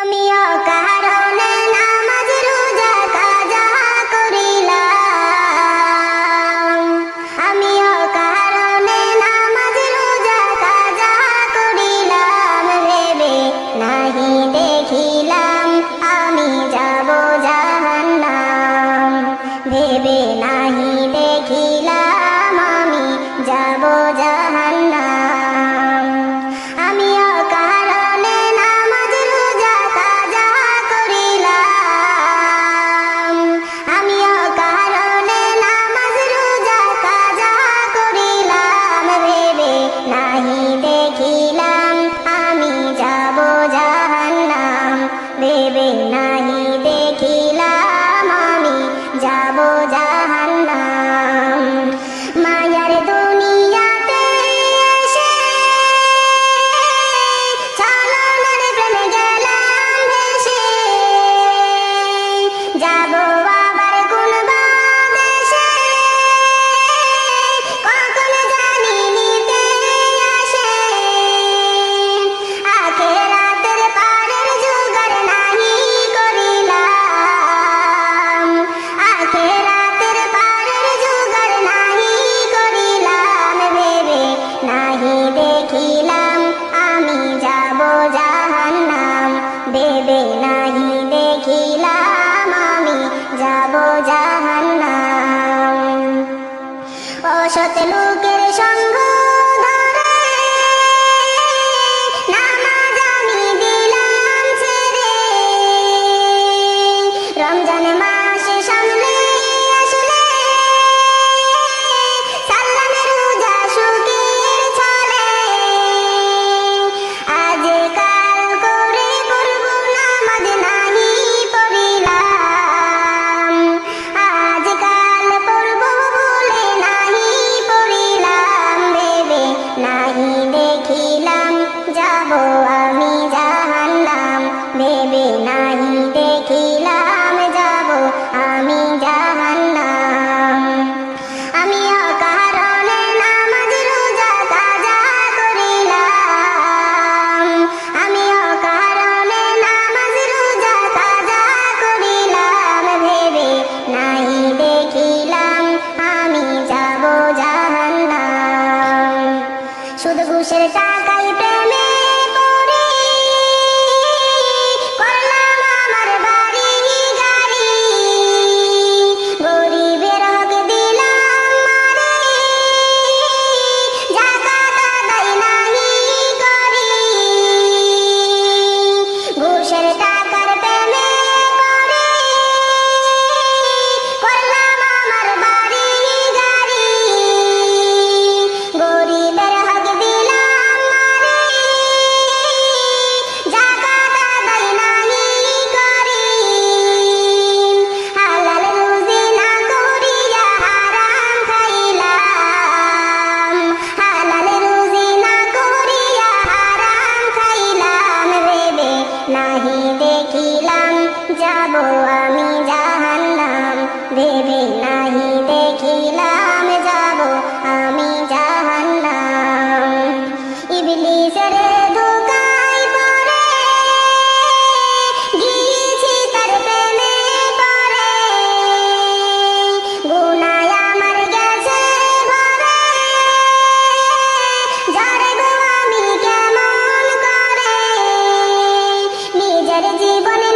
আমিও কারণে নামাজ রোজা কাজা করিলাম, আমিও কারণে নামাজ রোজা কাজা করিলাম, ভেবে নাহি দেখিলাম আমি যাব জাহান্নাম, ভেবে নাহি দেখিলাম আমি যাব জাহান্নাম। আমিও কারণে নামাজ রোজা কাজা করিলাম, আমিও কারণে নামাজ রোজা কাজা করিলাম, ভেবে নাহি দেখিলাম আমি যাব জাহান্নাম, ভেবে নাহি দেখিলাম আমি যাব জাহান্নাম। মায়ার দুনিয়াতে এসে ছলনার প্রেমে গেলাম ভেসে, যাব আবার কোন বাদেশে, কখন জানি নিতে আসে। আখেরাতের পারের জোগাড় নাহি করিলাম, আখেরাতের পারের জোগাড় নাহি করিলাম, ভেবে নাহি দেখিলাম আমি যাব জাহান্নাম, ভেবে নাহি দেখিলাম আমি যাব জাহান্নাম। অসৎ লোকের সঙ্গ ধরে নামাজ আমি দিলাম ছেড়ে, রমজান মাসে সামনে আসলে সাল্লামের রোজা সুখের ছলে, আজ কাল করে পড়ব নামাজ নাহি পড়িলাম, আজ কাল পড়ব বলে নাহি পড়িলাম, ভেবে নাহি দেখিলাম যাব আমি জাহান্নাম, ভেবে নাহি দেখিলাম যাব আমি জাহান্নাম। আমিও কারণে নামাজ রোজা কাজা করিলাম, আমিও কারণে নামাজ রোজা কাজা করিলাম, ভেবে নাহি দেখিলাম আমি যাব জাহান্নাম। সুদ ঘুষের টাকায় প্রেমে পড়ে করলাম আমার বাড়ি গাড়ি, গরিবের হক দিলাম মারে, যাকাত আদায় নাহি করি। ঘুষের টাকার প্রেমে পড়ে করলাম আমার বাড়ি গাড়ি, গরিবের হক দিলাম মারে, যাকাত আদায় নাহি করি। হালাল রুজি না করিয়া হারাম খাইলাম, হালাল রুজি না করিয়া হারাম খাইলাম, ভেবে নাহি দেখিলাম যাব আমি জাহান্নাম, ভেবে নাহি দেখিলাম যাব আমি জাহান্নাম। ইবলিসের ধোঁকায় পড়ে গিয়েছি তার প্রেমে পড়ে, গুনায় আমার গেছে ভরে, জানবো আমি কেমন করে, নিজের জীবনে